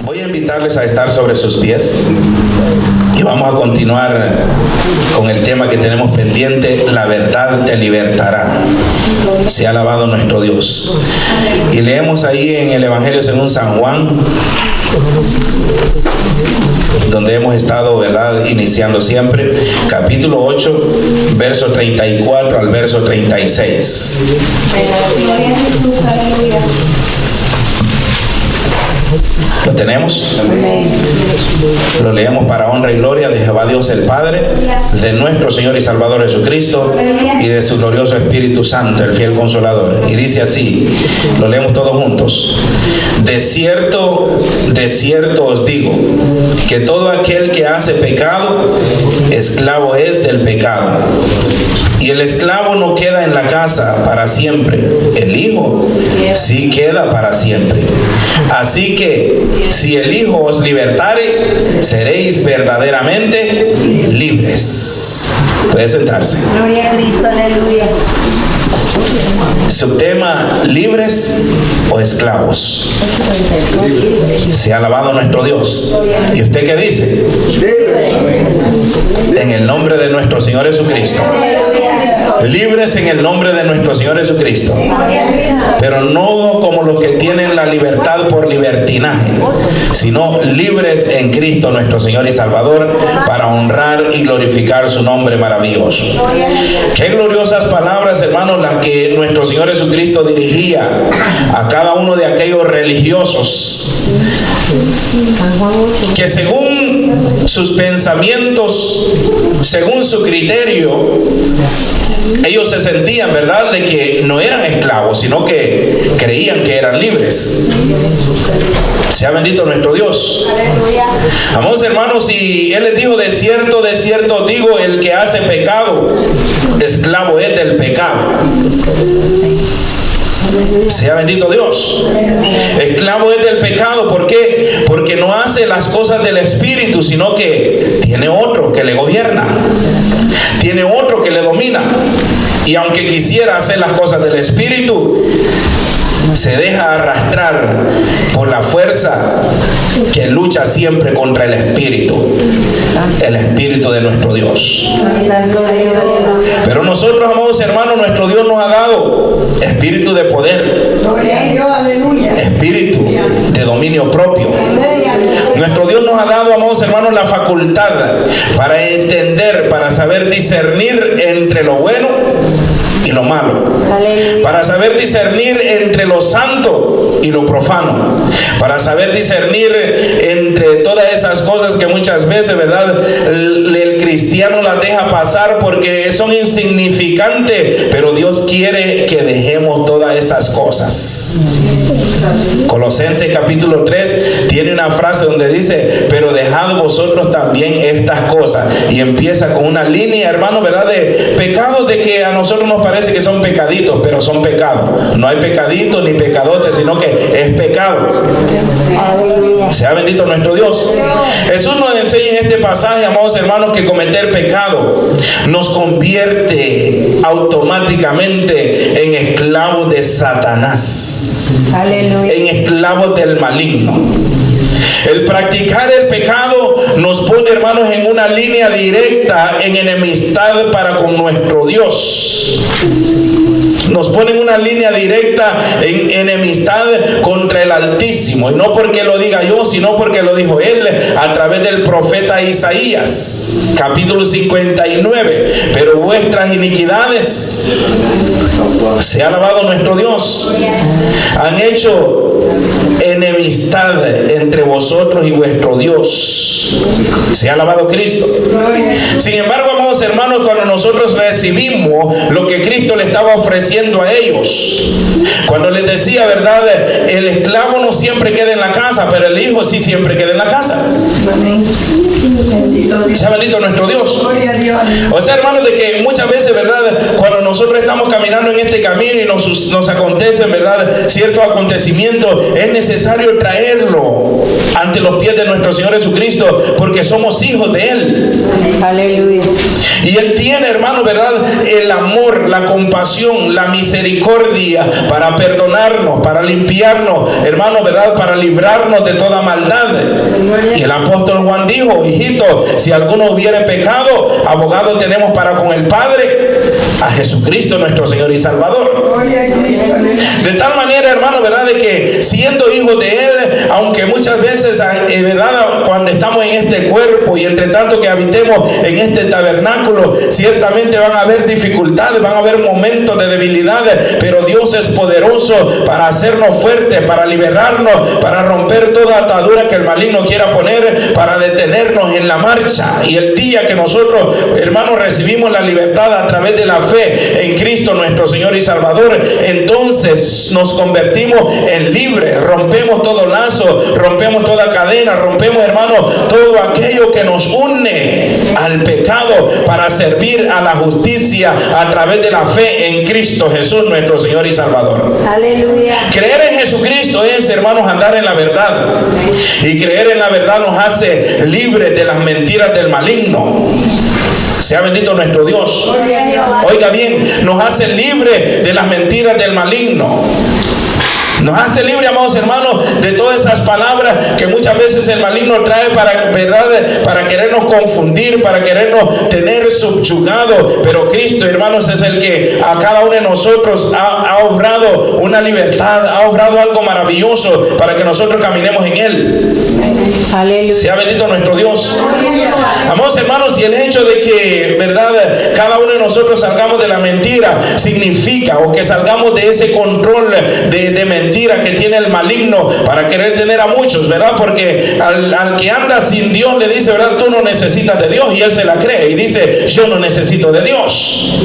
Voy a invitarles a estar sobre sus pies y vamos a continuar con el tema que tenemos pendiente: la verdad te libertará. Sea alabado nuestro Dios. Y leemos ahí en el Evangelio según San Juan, donde hemos estado, ¿verdad?, iniciando siempre, capítulo 8, verso 34 al verso 36. Gloria a Jesús, aleluya. ¿Lo tenemos? Amén. Lo leemos para honra y gloria de Jehová Dios el Padre, de nuestro Señor y Salvador Jesucristo y de su glorioso Espíritu Santo, el fiel Consolador. Y dice así, lo leemos todos juntos: de cierto os digo, que todo aquel que hace pecado, esclavo es del pecado. Y el esclavo no queda en la casa para siempre, el Hijo sí queda para siempre. Así que si el Hijo os libertare, seréis verdaderamente libres. Puede sentarse. Gloria a Cristo, aleluya. Subtema: libres o esclavos. Sea alabado nuestro Dios. ¿Y usted qué dice? En el nombre de nuestro Señor Jesucristo. Libres en el nombre de nuestro Señor Jesucristo. Pero no como los que tienen la libertad por libertinaje, sino libres en Cristo nuestro Señor y Salvador, para honrar y glorificar su nombre maravilloso. Qué gloriosas palabras, hermanos, las que nuestro Señor Jesucristo dirigía a cada uno de aquellos religiosos que, según sus pensamientos, según su criterio, ellos se sentían, ¿verdad?, de que no eran esclavos, sino que creían que eran libres. Sea bendito nuestro Dios. Amados hermanos, y Él les dijo: de cierto digo, el que hace pecado, esclavo es del pecado. Sea bendito Dios. Esclavo es del pecado. ¿Por qué? Porque no hace las cosas del Espíritu, sino que tiene otro que le gobierna, tiene otro que le domina. Y aunque quisiera hacer las cosas del Espíritu, se deja arrastrar por la fuerza que lucha siempre contra el Espíritu de nuestro Dios. Pero nosotros, amados hermanos, nuestro Dios nos ha dado espíritu de poder, espíritu de dominio propio. Nuestro Dios nos ha dado, amados hermanos, la facultad para entender, para saber discernir entre lo bueno y lo malo, para saber discernir entre lo santo y lo profano, para saber discernir entre todas esas cosas que muchas veces, ¿verdad?, el cristiano las deja pasar porque son insignificantes, pero Dios quiere que dejemos todas esas cosas. Colosenses capítulo 3 tiene una frase donde dice: pero dejad vosotros también estas cosas, y empieza con una línea, hermano, ¿verdad?, de pecados, de que a nosotros nos parece que son pecaditos, pero son pecados. No hay pecaditos ni pecadotes, sino que es pecado. Sea bendito nuestro Dios. Jesús nos enseña en este pasaje, amados hermanos, que cometer pecado nos convierte automáticamente en esclavos de Satanás, en esclavos del maligno. El practicar el pecado nos pone, hermanos, en una línea directa, en enemistad para con nuestro Dios. Nos pone en una línea directa en enemistad contra el Altísimo. Y no porque lo diga yo, sino porque lo dijo Él a través del profeta Isaías, capítulo 59. Pero vuestras iniquidades, sea alabado nuestro Dios, han hecho enemistad entre vosotros y vuestro Dios. Sea alabado Cristo. Sin embargo, amados hermanos, cuando nosotros recibimos lo que Cristo le estaba ofreciendo a ellos, cuando les decía, ¿verdad?, el esclavo no siempre queda en la casa, pero el hijo sí siempre queda en la casa. Sea bendito nuestro Dios. O sea, hermanos, de que muchas veces, ¿verdad?, cuando nosotros estamos caminando en este camino y nos acontecen, ¿verdad?, ciertos acontecimientos, es necesario traerlo ante los pies de nuestro Señor Jesucristo porque somos hijos de Él. Aleluya. Y Él tiene, hermano, ¿verdad? El amor, la compasión, la misericordia para perdonarnos, para limpiarnos, hermano, ¿verdad? Para librarnos de toda maldad. Y el apóstol Juan dijo: hijito, si alguno hubiere pecado, abogado tenemos para con el Padre, a Jesucristo nuestro Señor y Salvador. De tal manera, hermano, ¿verdad? De que siendo hijos de Él, aunque muchas veces, ¿verdad? Cuando estamos en este cuerpo y entre tanto que habitemos en este tabernáculo, ciertamente van a haber dificultades, van a haber momentos de debilidad, pero Dios es poderoso para hacernos fuertes, para liberarnos, para romper toda atadura que el maligno quiera poner, para detenernos en la marcha. Y el día que nosotros, hermanos, recibimos la libertad a través de la fe en Cristo nuestro Señor y Salvador, entonces nos convertimos en libres, rompemos todo lazo, rompemos toda cadena, rompemos, hermano, todo aquello que nos une al pecado para servir a la justicia a través de la fe en Cristo Jesús nuestro Señor y Salvador. Aleluya. Creer en Jesucristo es, hermanos, andar en la verdad, y creer en la verdad nos hace libres de las mentiras del maligno. Sea bendito nuestro Dios. Oiga bien, nos hace libres de las mentiras del maligno. Nos hace libre, amados hermanos, de todas esas palabras que muchas veces el maligno trae para, ¿verdad?, para querernos confundir, para querernos tener subyugados. Pero Cristo, hermanos, es el que a cada uno de nosotros ha obrado una libertad, ha obrado algo maravilloso para que nosotros caminemos en Él. Aleluya. Sea bendito nuestro Dios. Amados hermanos, y el hecho de que, ¿verdad?, cada uno de nosotros salgamos de la mentira significa, o que salgamos de ese control de mentira que tiene el maligno para querer tener a muchos, ¿verdad? Porque al que anda sin Dios le dice, ¿verdad?, tú no necesitas de Dios, y él se la cree y dice, yo no necesito de Dios.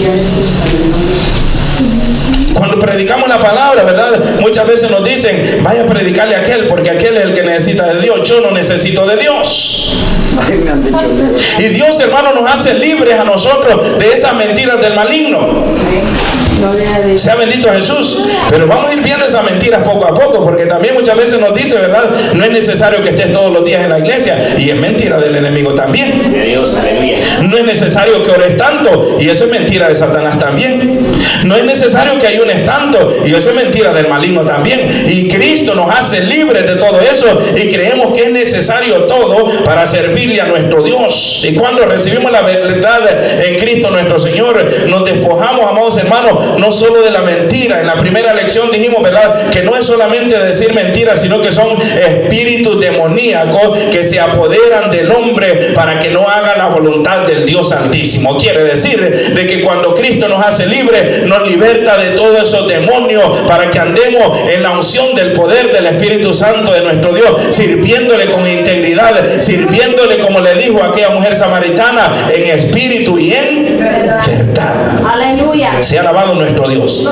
Cuando predicamos la palabra, ¿verdad?, muchas veces nos dicen, vaya a predicarle a aquel, porque aquel es el que necesita de Dios. Yo no necesito de Dios. Y Dios, hermano, nos hace libres a nosotros de esas mentiras del maligno. Sea bendito Jesús. Pero vamos a ir viendo esas mentiras poco a poco, porque también muchas veces nos dice, ¿verdad?, no es necesario que estés todos los días en la iglesia, y es mentira del enemigo también. No es necesario que ores tanto, y eso es mentira de Satanás también. No es necesario que ayunes tanto, y eso es mentira del maligno también. Y Cristo nos hace libres de todo eso, y creemos que es necesario todo para servirle a nuestro Dios. Y cuando recibimos la verdad en Cristo nuestro Señor, nos despojamos, amados hermanos, no solo de la mentira. En la primera lección dijimos, ¿verdad?, que no es solamente decir mentiras, sino que son espíritus demoníacos que se apoderan del hombre para que no haga la voluntad del Dios Santísimo. Quiere decir de que cuando Cristo nos hace libre, nos liberta de todos esos demonios para que andemos en la unción del poder del Espíritu Santo de nuestro Dios, sirviéndole con integridad, sirviéndole, como le dijo a aquella mujer samaritana, en espíritu y en verdad. Aleluya. Sea alabado nuestro Dios.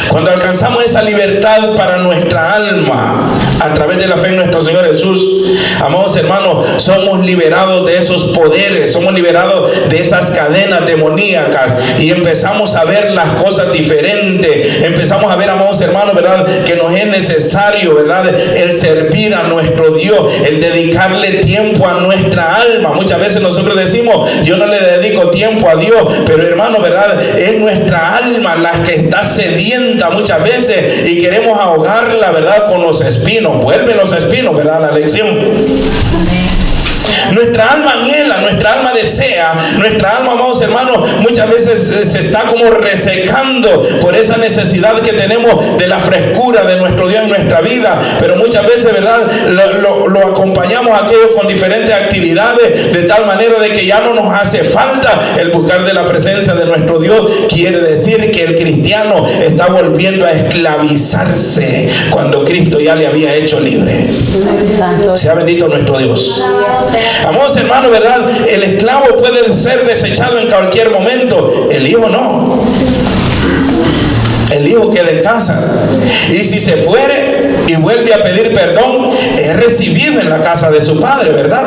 Cuando alcanzamos esa libertad para nuestra alma a través de la fe en nuestro Señor Jesús, amados hermanos, somos liberados de esos poderes, somos liberados de esas cadenas demoníacas, y empezamos a ver las cosas diferentes. Empezamos a ver, amados hermanos, ¿verdad?, que nos es necesario, ¿verdad?, el servir a nuestro Dios, el dedicarle tiempo a nuestra alma. Muchas veces nosotros decimos, yo no le dedico tiempo a Dios, pero hermano, ¿verdad?, es nuestra alma la que está sedienta muchas veces, y queremos ahogarla, ¿verdad?, con los espinos. Vuelven los espinos, ¿verdad?, la lección. Nuestra alma anhela, nuestra alma desea, nuestra alma, amados hermanos, muchas veces se está como resecando por esa necesidad que tenemos de la frescura de nuestro Dios en nuestra vida. Pero muchas veces, ¿verdad?, lo acompañamos a aquello con diferentes actividades, de tal manera de que ya no nos hace falta el buscar de la presencia de nuestro Dios. Quiere decir que el cristiano está volviendo a esclavizarse cuando Cristo ya le había hecho libre. Sea bendito nuestro Dios. Amados hermanos, ¿verdad?, el esclavo puede ser desechado en cualquier momento, el hijo no. El hijo queda en casa, y si se fuere y vuelve a pedir perdón, es recibido en la casa de su padre, ¿verdad?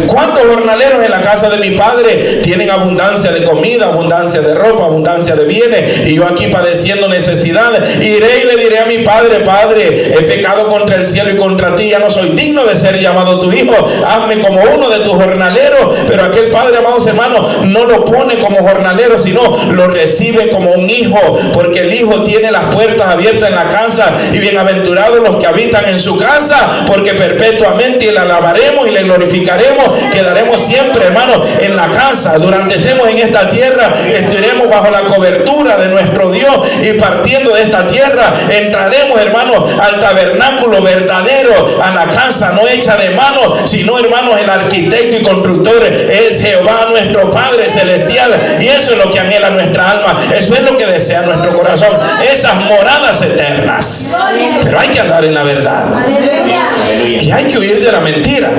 ¿Cuántos jornaleros en la casa de mi padre tienen abundancia de comida, abundancia de ropa, abundancia de bienes, y yo aquí padeciendo necesidad. Iré y le diré a mi padre: Padre, he pecado contra el cielo y contra ti, ya no soy digno de ser llamado tu hijo, hazme como uno de tus jornaleros. Pero aquel padre, amados hermanos, no lo pone como jornalero, sino lo recibe como un hijo, porque el hijo tiene las puertas abiertas en la casa, y bienaventurados los que habitan en su casa, porque perpetuamente le alabaremos y le glorificaremos. Quedaremos siempre, hermanos, en la casa. Durante estemos en esta tierra, estaremos bajo la cobertura de nuestro Dios, y partiendo de esta tierra entraremos, hermanos, al tabernáculo verdadero, a la casa no hecha de mano, sino, hermanos, el arquitecto y constructor es Jehová nuestro Padre celestial, y eso es lo que anhela nuestra alma, eso es lo que desea nuestro corazón, esas moradas eternas. Pero hay que andar en la verdad y hay que huir de la mentira.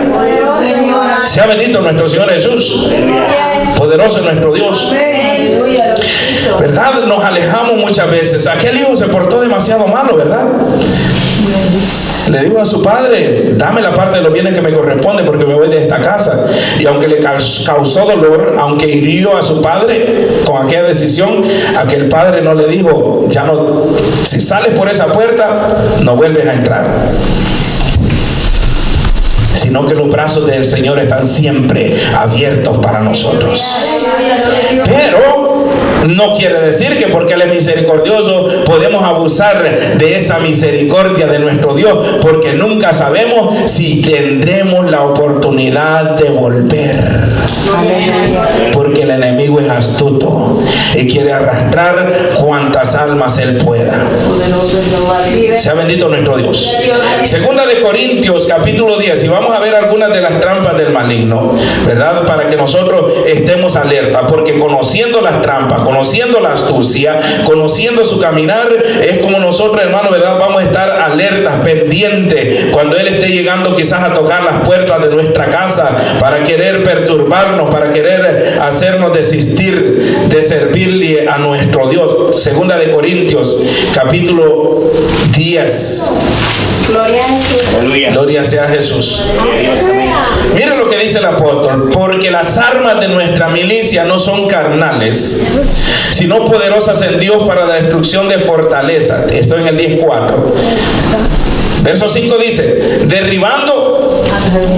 Sea bendito nuestro Señor Jesús, poderoso es nuestro Dios. ¿Verdad? Nos alejamos muchas veces. Aquel hijo se portó demasiado malo, ¿verdad? Le dijo a su padre: dame la parte de los bienes que me corresponde, porque me voy de esta casa. Y aunque le causó dolor, aunque hirió a su padre con aquella decisión, aquel padre no le dijo: ya no, si sales por esa puerta no vuelves a entrar. Sino que los brazos del Señor están siempre abiertos para nosotros. Pero no quiere decir que porque Él es misericordioso podemos abusar de esa misericordia de nuestro Dios, porque nunca sabemos si tendremos la oportunidad de volver. Porque el enemigo es astuto y quiere arrastrar cuantas almas él pueda. Sea bendito nuestro Dios. Segunda de Corintios capítulo 10, y vamos a ver algunas de las trampas del maligno, ¿verdad? Para que nosotros estemos alerta, porque conociendo las trampas, conociendo la astucia, conociendo su caminar, es como nosotros, hermanos, ¿verdad? Vamos a estar alertas, pendientes, cuando Él esté llegando quizás a tocar las puertas de nuestra casa para querer perturbarnos, para querer hacernos desistir de servirle a nuestro Dios. Segunda de Corintios capítulo 10. Gloria a Jesús. Gloria sea a Jesús. Mire lo que dice el apóstol: porque las armas de nuestra milicia no son carnales, sino poderosas en Dios para la destrucción de fortalezas. Esto en el 10:4. Verso 5 dice: derribando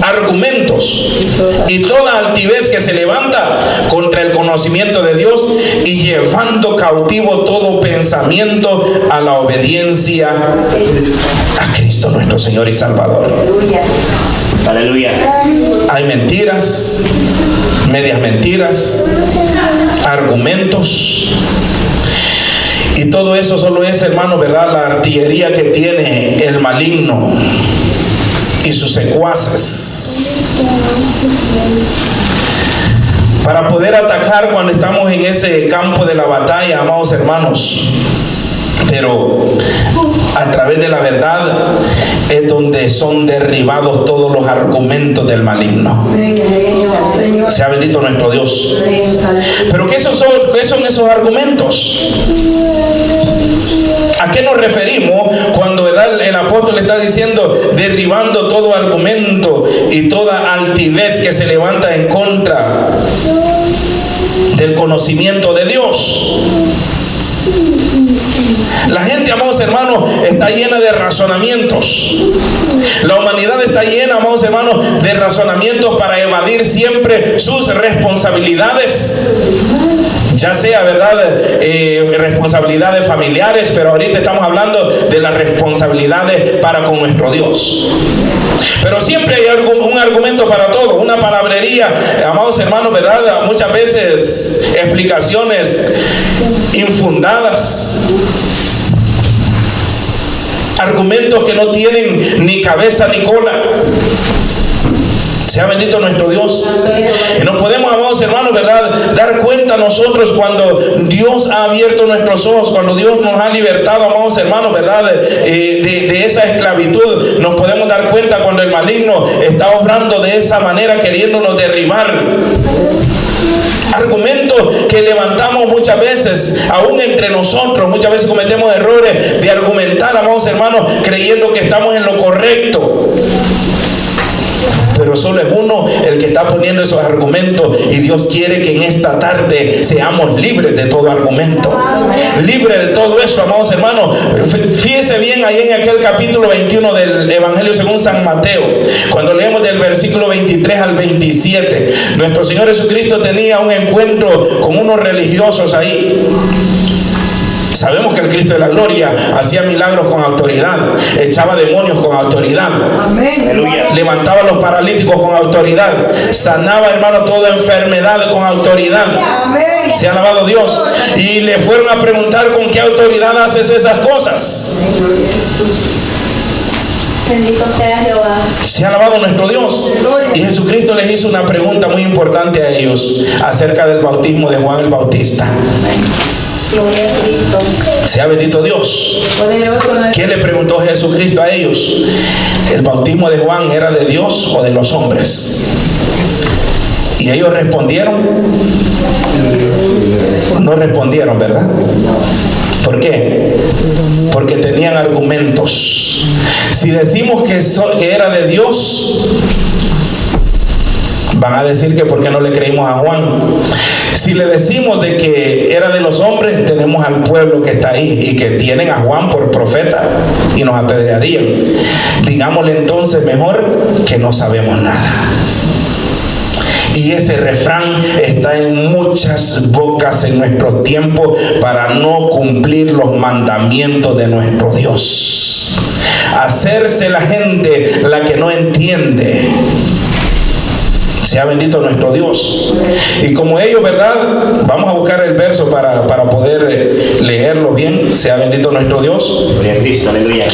argumentos y toda altivez que se levanta contra el conocimiento de Dios, y llevando cautivo todo pensamiento a la obediencia a Cristo nuestro Señor y Salvador. Aleluya. Hay mentiras, medias mentiras, argumentos, y todo eso solo es, hermano, ¿verdad?, la artillería que tiene el maligno y sus secuaces para poder atacar cuando estamos en ese campo de la batalla, amados hermanos. Pero a través de la verdad es donde son derribados todos los argumentos del maligno. Sea bendito nuestro Dios. Pero ¿qué son esos argumentos? ¿A qué nos referimos cuando, ¿verdad?, el apóstol está diciendo derribando todo argumento y toda altivez que se levanta en contra del conocimiento de Dios? La gente, amados hermanos, está llena de razonamientos. La humanidad está llena, amados hermanos, de razonamientos para evadir siempre sus responsabilidades. Ya sea, ¿verdad?, responsabilidades familiares, pero ahorita estamos hablando de las responsabilidades para con nuestro Dios. Pero siempre hay un argumento para todo, una palabrería, amados hermanos, ¿verdad? Muchas veces explicaciones infundadas, argumentos que no tienen ni cabeza ni cola. Sea bendito nuestro Dios. Y nos podemos, amados hermanos, ¿verdad?, dar cuenta nosotros cuando Dios ha abierto nuestros ojos, cuando Dios nos ha libertado, amados hermanos, ¿verdad?, de esa esclavitud. Nos podemos dar cuenta cuando el maligno está obrando de esa manera, queriéndonos derribar. Argumentos que levantamos muchas veces, aún entre nosotros. Muchas veces cometemos errores de argumentar, amados hermanos, creyendo que estamos en lo correcto. pero solo es uno el que está poniendo esos argumentos, y Dios quiere que en esta tarde seamos libres de todo argumento, libres de todo eso, amados hermanos. Fíjese bien ahí en aquel capítulo 21 del Evangelio según San Mateo, cuando leemos del versículo 23 al 27, nuestro Señor Jesucristo tenía un encuentro con unos religiosos ahí. Sabemos que el Cristo de la gloria hacía milagros con autoridad, echaba demonios con autoridad, levantaba a los paralíticos con autoridad, sanaba, hermano, toda enfermedad con autoridad. Se ha alabado Dios. Y le fueron a preguntar: ¿con qué autoridad haces esas cosas? Bendito sea Jehová. Se ha alabado nuestro Dios. Y Jesucristo les hizo una pregunta muy importante a ellos acerca del bautismo de Juan el Bautista. Gloria a Cristo. Sea bendito Dios. ¿Qué le preguntó Jesucristo a ellos? ¿El bautismo de Juan era de Dios o de los hombres? Y ellos respondieron. No respondieron, ¿verdad? ¿Por qué? Porque tenían argumentos. Si decimos que era de Dios, van a decir que por qué no le creímos a Juan. Si le decimos de que era de los hombres, tenemos al pueblo que está ahí y que tienen a Juan por profeta y nos apedrearían. Digámosle entonces mejor que no sabemos nada. Y ese refrán está en muchas bocas en nuestro tiempo para no cumplir los mandamientos de nuestro Dios. Hacerse la gente la que no entiende. Sea bendito nuestro Dios. Y como ellos, ¿verdad? Vamos a buscar el verso para poder leerlo bien. Sea bendito nuestro Dios. Gloria a Cristo, aleluya.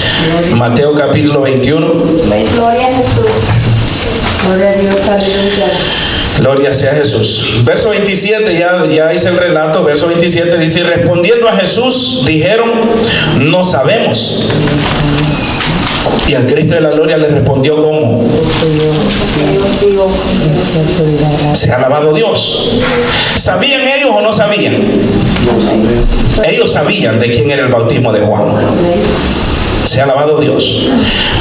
Mateo capítulo 21. Gloria a Jesús. Gloria a Dios, aleluya. Gloria sea Jesús. Verso 27, ya hice el relato. Verso 27 dice: respondiendo a Jesús, dijeron: no sabemos. Y al Cristo de la gloria le respondió: ¿cómo? Se ha alabado Dios. ¿Sabían ellos o no sabían? Ellos sabían de quién era el bautismo de Juan. Se ha alabado Dios.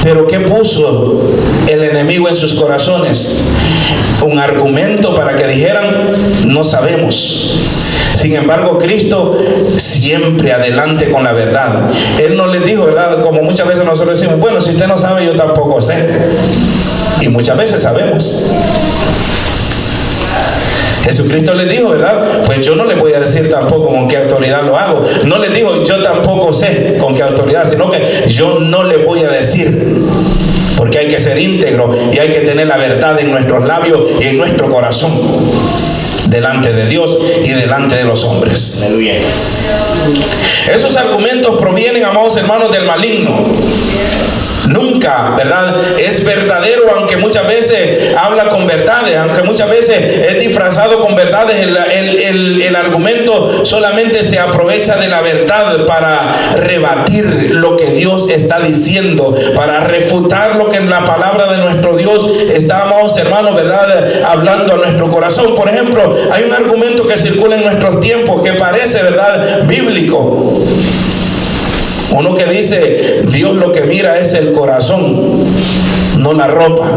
Pero ¿qué puso el enemigo en sus corazones? Un argumento para que dijeran: no sabemos. Sin embargo, Cristo siempre adelante con la verdad. Él no les dijo, ¿verdad? Como muchas veces nosotros decimos: bueno, si usted no sabe, yo tampoco sé. Y muchas veces sabemos. Jesucristo les dijo, ¿verdad? Pues yo no les voy a decir tampoco con qué autoridad lo hago. No les digo: yo tampoco sé con qué autoridad, sino que yo no les voy a decir. Porque hay que ser íntegro y hay que tener la verdad en nuestros labios y en nuestro corazón, delante de Dios y delante de los hombres. Aleluya. Esos argumentos provienen, amados hermanos, del maligno. Nunca, ¿verdad?, es verdadero, aunque muchas veces habla con verdades, aunque muchas veces es disfrazado con verdades. El argumento solamente se aprovecha de la verdad para rebatir lo que Dios está diciendo, para refutar lo que en la palabra de nuestro Dios está, amados hermanos, ¿verdad?, hablando a nuestro corazón. Por ejemplo, hay un argumento que circula en nuestros tiempos que parece, ¿verdad?, bíblico. Uno que dice: Dios lo que mira es el corazón, no la ropa.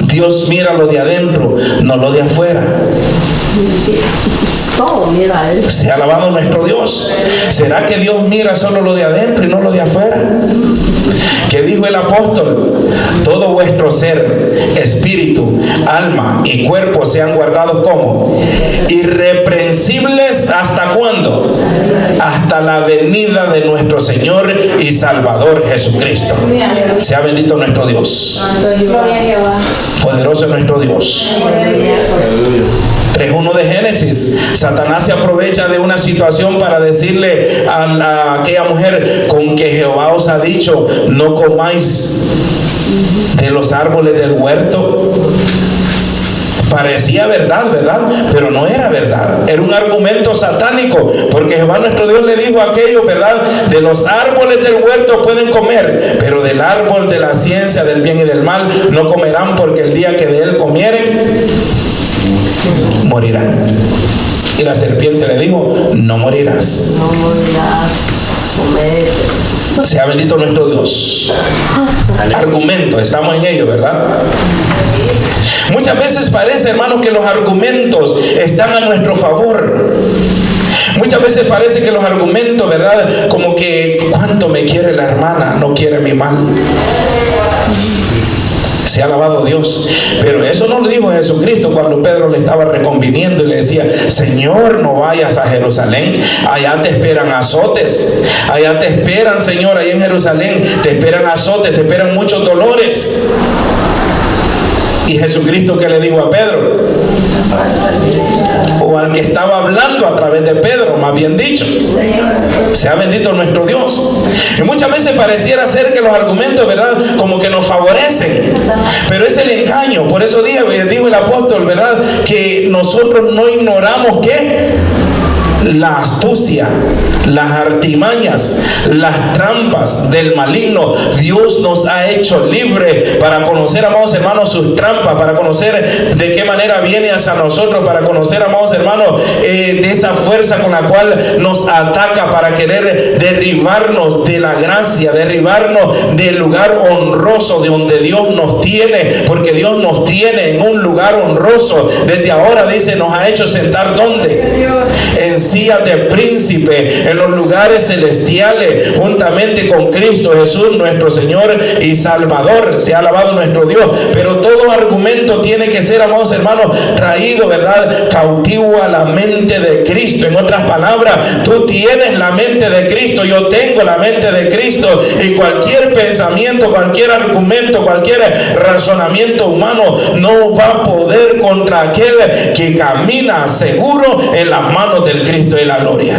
Dios mira lo de adentro, no lo de afuera. Se ha alabado nuestro Dios. ¿Será que Dios mira solo lo de adentro y no lo de afuera? ¿Qué dijo el apóstol? Todo vuestro ser, espíritu, alma y cuerpo sean guardados como irreprensibles. ¿Hasta cuándo? Hasta la venida de nuestro Señor y Salvador Jesucristo. Sea bendito nuestro Dios. Gloria a Jehová. Poderoso es nuestro Dios. 3:1 de Génesis. Satanás se aprovecha de una situación para decirle a aquella mujer: con que Jehová os ha dicho, no comáis de los árboles del huerto. Parecía verdad, ¿verdad? Pero no era verdad. Era un argumento satánico, porque Jehová nuestro Dios le dijo a aquellos, ¿verdad? De los árboles del huerto pueden comer, pero del árbol de la ciencia del bien y del mal no comerán, porque el día que de él comieren, morirán. Y la serpiente le dijo: no morirás. Sea bendito nuestro Dios. Argumentos, estamos en ello, ¿verdad? Muchas veces parece, hermanos, que los argumentos están a nuestro favor. Muchas veces parece que los argumentos, ¿verdad? Como que cuánto me quiere la hermana, no quiere mi mal. Sea alabado Dios. Pero eso no lo dijo Jesucristo cuando Pedro le estaba reconviniendo y le decía: Señor, no vayas a Jerusalén, allá te esperan azotes, allá te esperan, Señor, allá en Jerusalén te esperan azotes, te esperan muchos dolores. Y Jesucristo, ¿qué le dijo a Pedro? O al que estaba hablando a través de Pedro, más bien dicho. Sea bendito nuestro Dios. Y muchas veces pareciera ser que los argumentos, ¿verdad?, como que nos favorecen, pero es el engaño. Por eso dijo el apóstol, ¿verdad?, que nosotros no ignoramos ¿qué? La astucia, las artimañas, las trampas del maligno. Dios nos ha hecho libre para conocer, amados hermanos, sus trampas, para conocer de qué manera viene hacia nosotros, para conocer, amados hermanos, de esa fuerza con la cual nos ataca para querer derribarnos de la gracia, derribarnos del lugar honroso de donde Dios nos tiene, porque Dios nos tiene en un lugar honroso. Desde ahora, dice, nos ha hecho sentar ¿dónde? En sillas de príncipe, en los lugares celestiales, juntamente con Cristo Jesús, nuestro Señor y Salvador. Sea alabado nuestro Dios. Pero todo argumento tiene que ser, amados hermanos, traído, ¿verdad?, cautivo a la mente de Cristo. En otras palabras, tú tienes la mente de Cristo, yo tengo la mente de Cristo, y cualquier pensamiento, cualquier argumento, cualquier razonamiento humano no va a poder contra aquel que camina seguro en las manos del Cristo de la gloria.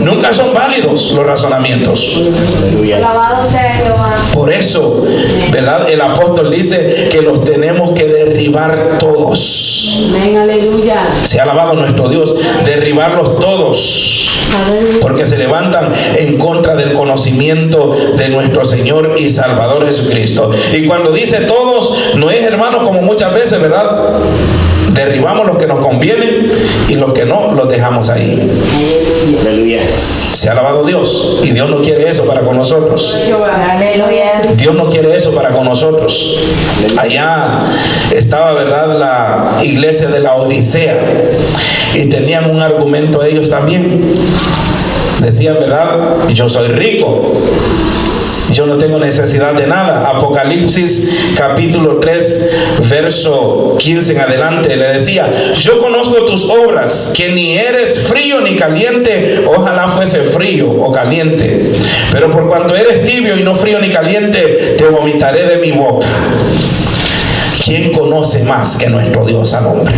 Nunca son válidos los razonamientos. Alabado sea Jehová. Por eso, ¿verdad?, el apóstol dice que los tenemos que derribar todos. Amén, aleluya. Sea alabado nuestro Dios. Derribarlos todos, porque se levantan en contra del conocimiento de nuestro Señor y Salvador Jesucristo. Y cuando dice todos, no es, hermanos, como muchas veces, ¿verdad?, derribamos los que nos convienen y los que no los dejamos ahí. Aleluya. Se ha alabado Dios, y Dios no quiere eso para con nosotros. Aleluya. Dios no quiere eso para con nosotros. Allá estaba, ¿verdad?, la iglesia de la Odisea, y tenían un argumento ellos también. Decían, ¿verdad?, yo soy rico, yo no tengo necesidad de nada. Apocalipsis capítulo 3 verso 15 en adelante le decía: yo conozco tus obras, que ni eres frío ni caliente. Ojalá fuese frío o caliente, pero por cuanto eres tibio y no frío ni caliente, te vomitaré de mi boca. ¿Quién conoce más que nuestro Dios al hombre?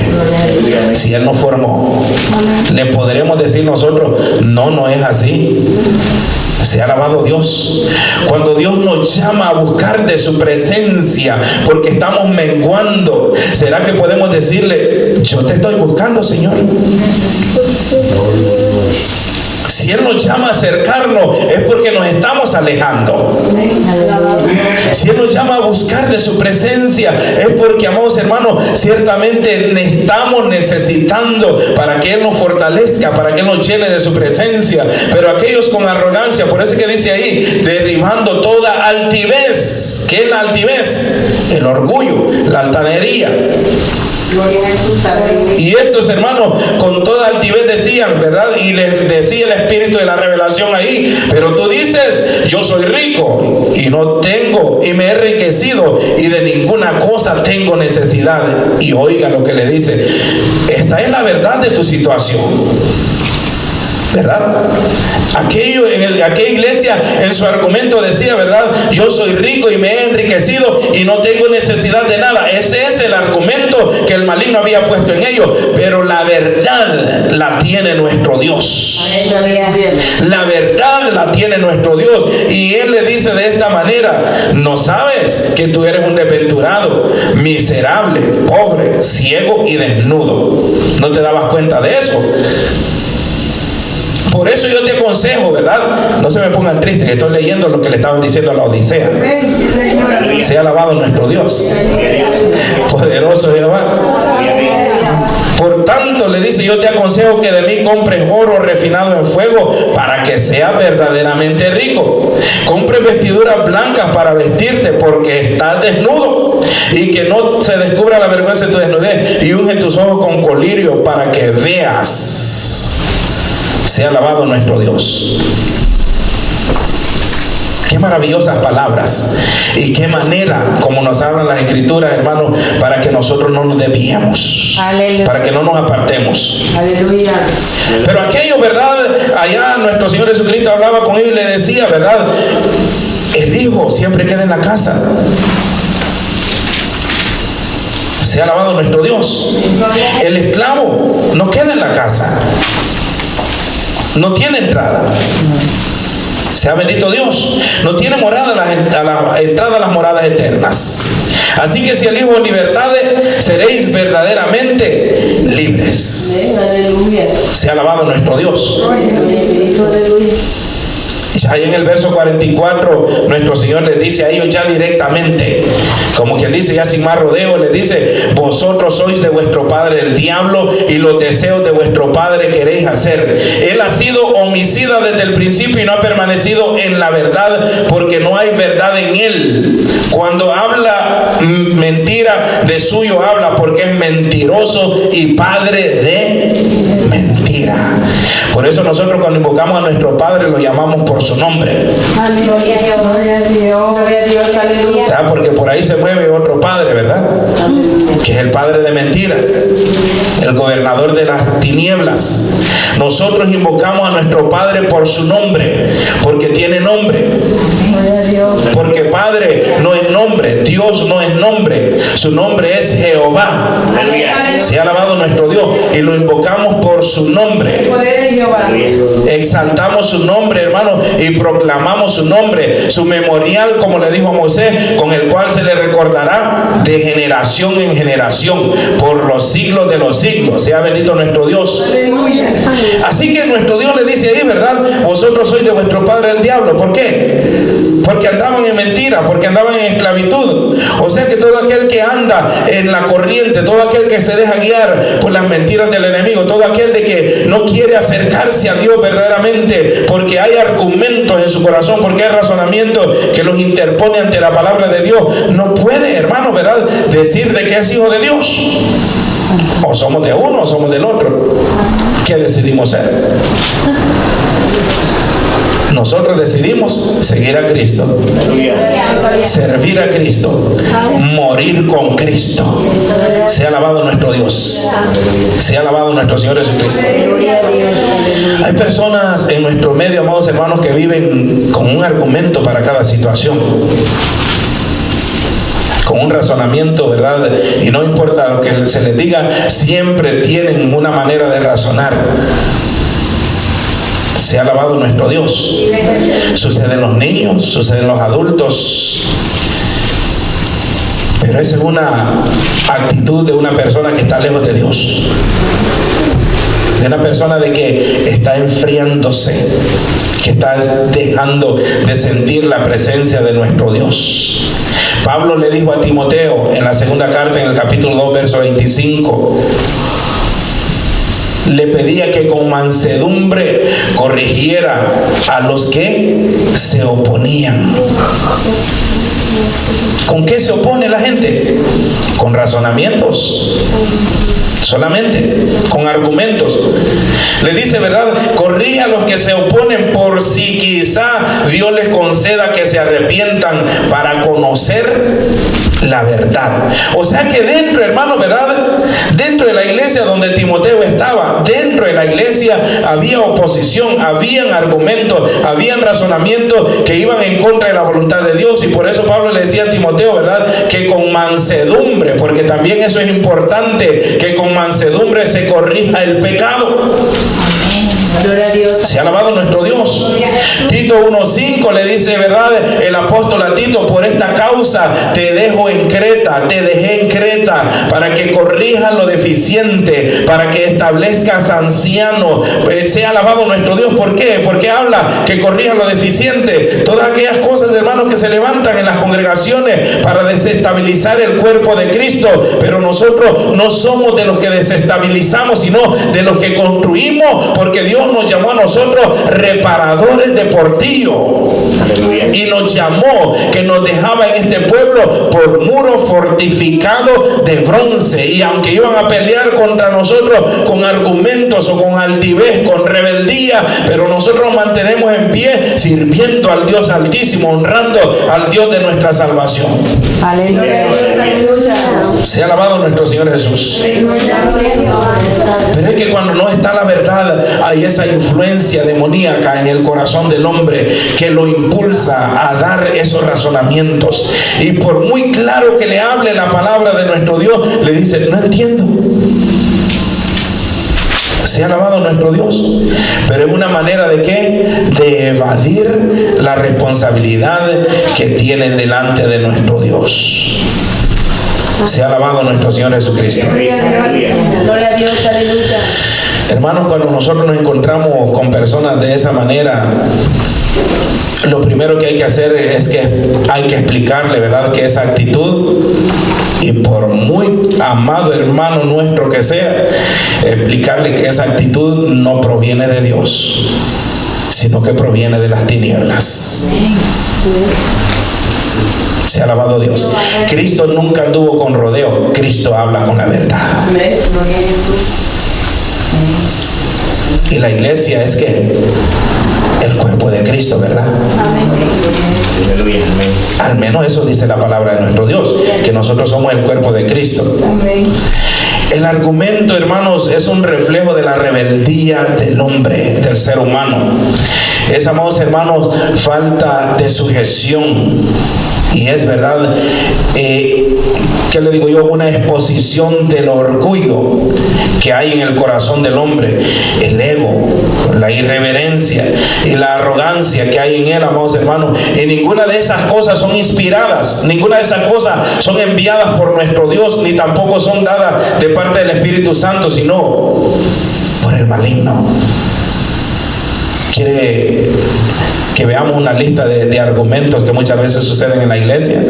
Si Él nos formó, ¿le podremos decir nosotros, no es así? Sea alabado Dios. Cuando Dios nos llama a buscar de su presencia porque estamos menguando, ¿será que podemos decirle, yo te estoy buscando, Señor? Si Él nos llama a acercarnos, es porque nos estamos alejando. Si Él nos llama a buscar de su presencia, es porque, amados hermanos, ciertamente estamos necesitando para que Él nos fortalezca, para que Él nos llene de su presencia. Pero aquellos con arrogancia, por eso que dice ahí, derribando toda altivez. ¿Qué es la altivez? El orgullo, la altanería. Y estos, hermanos, con toda altivez decían, ¿verdad?, y les decía el espíritu de la revelación ahí: pero tú dices, yo soy rico y no tengo, y me he enriquecido, y de ninguna cosa tengo necesidad. Y oiga lo que le dice: esta es la verdad de tu situación, ¿verdad? Aquella iglesia en su argumento decía, ¿verdad?, yo soy rico y me he enriquecido y no tengo necesidad de nada. Ese es el argumento que el maligno había puesto en ellos. Pero la verdad la tiene nuestro Dios. La verdad la tiene nuestro Dios. Y Él le dice de esta manera: ¿no sabes que tú eres un desventurado, miserable, pobre, ciego y desnudo? ¿No te dabas cuenta de eso? Por eso yo te aconsejo, ¿verdad? No se me pongan tristes, que estoy leyendo lo que le estaban diciendo a la Odisea. Sea alabado nuestro Dios. Poderoso Jehová. Por tanto, le dice, yo te aconsejo que de mí compres oro refinado en fuego para que seas verdaderamente rico. Compres vestiduras blancas para vestirte porque estás desnudo y que no se descubra la vergüenza de tu desnudez, y unge tus ojos con colirio para que veas. Sea alabado nuestro Dios. Qué maravillosas palabras y qué manera como nos hablan las escrituras, hermanos, para que nosotros no nos desviemos. Aleluya. Para que no nos apartemos. Aleluya. Pero aquello, ¿verdad? Allá nuestro Señor Jesucristo hablaba con ellos y le decía, ¿verdad? El hijo siempre queda en la casa. Sea alabado nuestro Dios. El esclavo no queda en la casa. No tiene entrada. Sea bendito Dios. No tiene morada a la entrada a las moradas eternas. Así que si el Hijo libertade, seréis verdaderamente libres. Aleluya. Sea alabado nuestro Dios. Ahí en el verso 44 nuestro Señor les dice a ellos ya directamente, como quien dice ya sin más rodeo, les dice: vosotros sois de vuestro padre el diablo y los deseos de vuestro padre queréis hacer. Él ha sido homicida desde el principio y no ha permanecido en la verdad, porque no hay verdad en él. Cuando habla mentira, de suyo habla, porque es mentiroso y padre de mentira. Por eso nosotros cuando invocamos a nuestro Padre lo llamamos por su nombre. Aleluya. Gloria a Dios. Gloria a Dios. Aleluya. ¿Sabes? Porque por ahí se mueve otro padre, ¿verdad? Que es el padre de mentira, el gobernador de las tinieblas. Nosotros invocamos a nuestro Padre por su nombre, porque tiene nombre. Gloria a Dios. Porque Padre no es nombre, Dios no es nombre, su nombre es Jehová. Sea alabado nuestro Dios, y lo invocamos por su nombre. Exaltamos su nombre, hermano, y proclamamos su nombre, su memorial, como le dijo a Moisés, con el cual se le recordará de generación en generación, por los siglos de los siglos. Sea bendito nuestro Dios. Aleluya. Así que nuestro Dios le dice ahí, ¿verdad? Vosotros sois de vuestro padre el diablo. ¿Por qué? Porque andaban en mentira, porque andaban en esclavitud. O sea que todo aquel que anda en la corriente, todo aquel que se deja guiar por las mentiras del enemigo, todo aquel de que no quiere acercarse a Dios verdaderamente, porque hay argumentos en su corazón, porque hay razonamientos que los interpone ante la palabra de Dios, no puede, hermano, ¿verdad?, decir de que es hijo de Dios. O somos de uno o somos del otro. ¿Qué decidimos ser? Nosotros decidimos seguir a Cristo, servir a Cristo, morir con Cristo. Sea alabado nuestro Dios, sea alabado nuestro Señor Jesucristo. Hay personas en nuestro medio, amados hermanos, que viven con un argumento para cada situación, con un razonamiento, ¿verdad? Y no importa lo que se les diga, siempre tienen una manera de razonar. Sea alabado nuestro Dios. Sucede en los niños, sucede en los adultos. Pero esa es una actitud de una persona que está lejos de Dios. De una persona de que está enfriándose, que está dejando de sentir la presencia de nuestro Dios. Pablo le dijo a Timoteo en la segunda carta, en el capítulo 2, verso 25, le pedía que con mansedumbre corrigiera a los que se oponían. ¿Con qué se opone la gente? Con razonamientos. Solamente con argumentos. Le dice, ¿verdad? Corrige a los que se oponen, por si quizá Dios les conceda que se arrepientan para conocer la verdad. O sea que dentro, hermano, ¿verdad?, dentro de la iglesia donde Timoteo estaba, dentro de la iglesia había oposición, habían argumentos, habían razonamientos que iban en contra de la voluntad de Dios. Y por eso Pablo le decía a Timoteo, ¿verdad?, que con mansedumbre, porque también eso es importante, que con mansedumbre se corrija el pecado. Gloria a Dios. Se ha alabado nuestro Dios. Tito 1:5 le dice, ¿verdad? El apóstol a Tito, por esta causa te dejo en Creta, te dejé en Creta, para que corrijas lo deficiente, para que establezcas ancianos. Se ha alabado nuestro Dios. ¿Por qué? Porque habla que corrijas lo deficiente. Todas aquellas cosas, hermanos, que se levantan en las congregaciones para desestabilizar el cuerpo de Cristo. Pero nosotros no somos de los que desestabilizamos, sino de los que construimos, porque Dios nos llamó a nosotros reparadores de portillo. Aleluya. Y nos llamó que nos dejaba en este pueblo por muro fortificado de bronce. Y aunque iban a pelear contra nosotros con argumentos o con altivez, con rebeldía, pero nosotros nos mantenemos en pie sirviendo al Dios Altísimo, honrando al Dios de nuestra salvación. Aleluya. Aleluya. Sea alabado nuestro Señor Jesús. Pero es que cuando no está la verdad, hay esa influencia demoníaca en el corazón del hombre que lo impulsa a dar esos razonamientos. Y por muy claro que le hable la palabra de nuestro Dios, le dice, no entiendo. Sea alabado nuestro Dios. Pero es una manera de ¿qué? De evadir la responsabilidad que tienen delante de nuestro Dios. Sea alabado nuestro Señor Jesucristo. Gloria a Dios. Aleluya. Hermanos, cuando nosotros nos encontramos con personas de esa manera, lo primero que hay que hacer es que hay que explicarle, ¿verdad?, que esa actitud, y por muy amado hermano nuestro que sea, explicarle que esa actitud no proviene de Dios, sino que proviene de las tinieblas. Se ha alabado Dios. Cristo nunca anduvo con rodeo. Cristo habla con la verdad. Amén. Gloria a Jesús. Y la iglesia es que el cuerpo de Cristo, ¿verdad? Aleluya. Amén. Al menos eso dice la palabra de nuestro Dios, que nosotros somos el cuerpo de Cristo. Amén. El argumento, hermanos, es un reflejo de la rebeldía del hombre, del ser humano. Es, amados hermanos, falta de sujeción. Y es verdad, ¿qué le digo yo? Una exposición del orgullo que hay en el corazón del hombre, el ego, la irreverencia y la arrogancia que hay en él, amados hermanos. Y ninguna de esas cosas son inspiradas, ninguna de esas cosas son enviadas por nuestro Dios, ni tampoco son dadas de parte del Espíritu Santo, sino por el maligno. ¿Quiere que veamos una lista de argumentos que muchas veces suceden en la iglesia?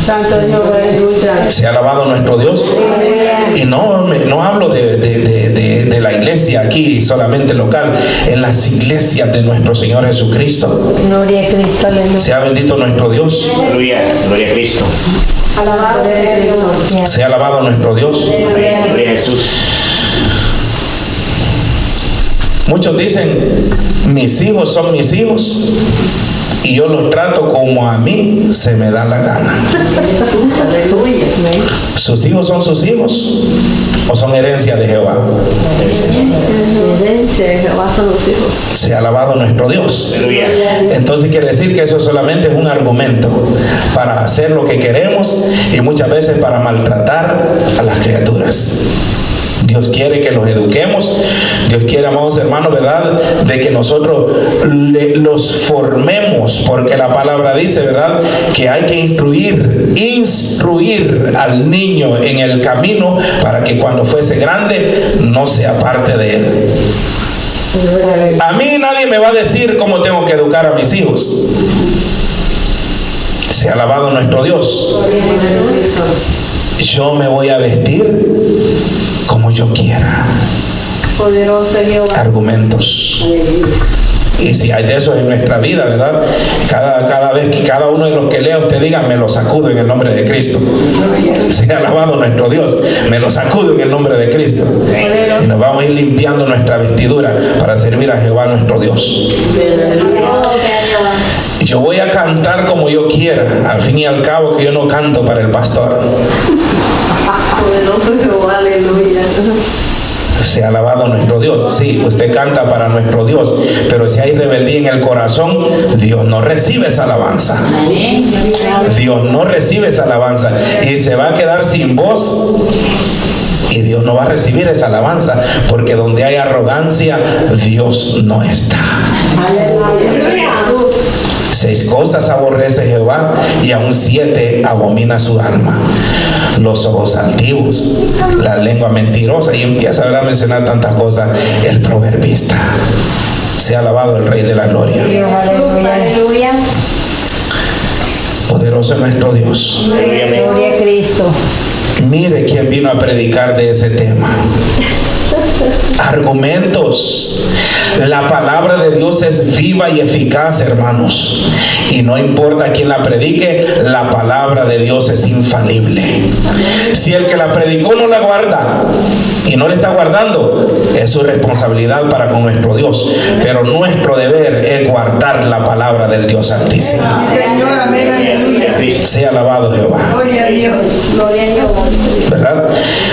Santo Dios, aleluya. Se ha alabado nuestro Dios. Y no hablo de la iglesia aquí solamente local, en las iglesias de nuestro Señor Jesucristo. Gloria a Cristo, aleluya. Sea bendito nuestro Dios. Aleluya. Gloria a Cristo. Alabado sea Cristo. Sea alabado nuestro Dios. Amén. Gloria a Jesús. Muchos dicen, mis hijos son mis hijos y yo los trato como a mí se me da la gana. Aleluya. ¿Sus hijos son sus hijos o son herencia de Jehová? Herencia de Jehová son los hijos. Sea alabado nuestro Dios. Aleluya. Entonces quiere decir que eso solamente es un argumento para hacer lo que queremos y muchas veces para maltratar a las criaturas. Dios quiere que los eduquemos. Dios quiere, amados hermanos, ¿verdad?, de que nosotros los formemos, porque la palabra dice, ¿verdad?, que hay que instruir al niño en el camino para que cuando fuese grande no se aparte de él. A mí nadie me va a decir cómo tengo que educar a mis hijos. Sea alabado nuestro Dios. Yo me voy a vestir como yo quiera. Poderoso Jehová. Argumentos. Y si hay de eso en nuestra vida, ¿verdad? Cada vez que cada uno de los que lea usted diga, me lo sacudo en el nombre de Cristo. Sea alabado nuestro Dios. Me lo sacudo en el nombre de Cristo. Y nos vamos a ir limpiando nuestra vestidura para servir a Jehová nuestro Dios. Yo voy a cantar como yo quiera. Al fin y al cabo que yo no canto para el pastor. Poderoso Jehová, aleluya. Sea alabado nuestro Dios. Sí, usted canta para nuestro Dios, pero si hay rebeldía en el corazón, Dios no recibe esa alabanza. Dios no recibe esa alabanza y se va a quedar sin voz Y Dios no va a recibir esa alabanza, porque donde hay arrogancia, Dios no está. Aleluya. 6 cosas aborrece Jehová, y aún 7 abomina su alma: los ojos altivos, la lengua mentirosa. Y empieza a mencionar tantas cosas el proverbista. Sea alabado el Rey de la Gloria. Aleluya. Poderoso es nuestro Dios. Gloria a Cristo. Mire quién vino a predicar de ese tema. Argumentos. La palabra de Dios es viva y eficaz, hermanos. Y no importa quién la predique, la palabra de Dios es infalible. Si el que la predicó no la guarda y no le está guardando, es su responsabilidad para con nuestro Dios. Pero nuestro deber es guardar la palabra del Dios Altísimo. Señor, amén, aleluya. Sea alabado Jehová. Gloria a Dios. Gloria a Dios. ¿Verdad?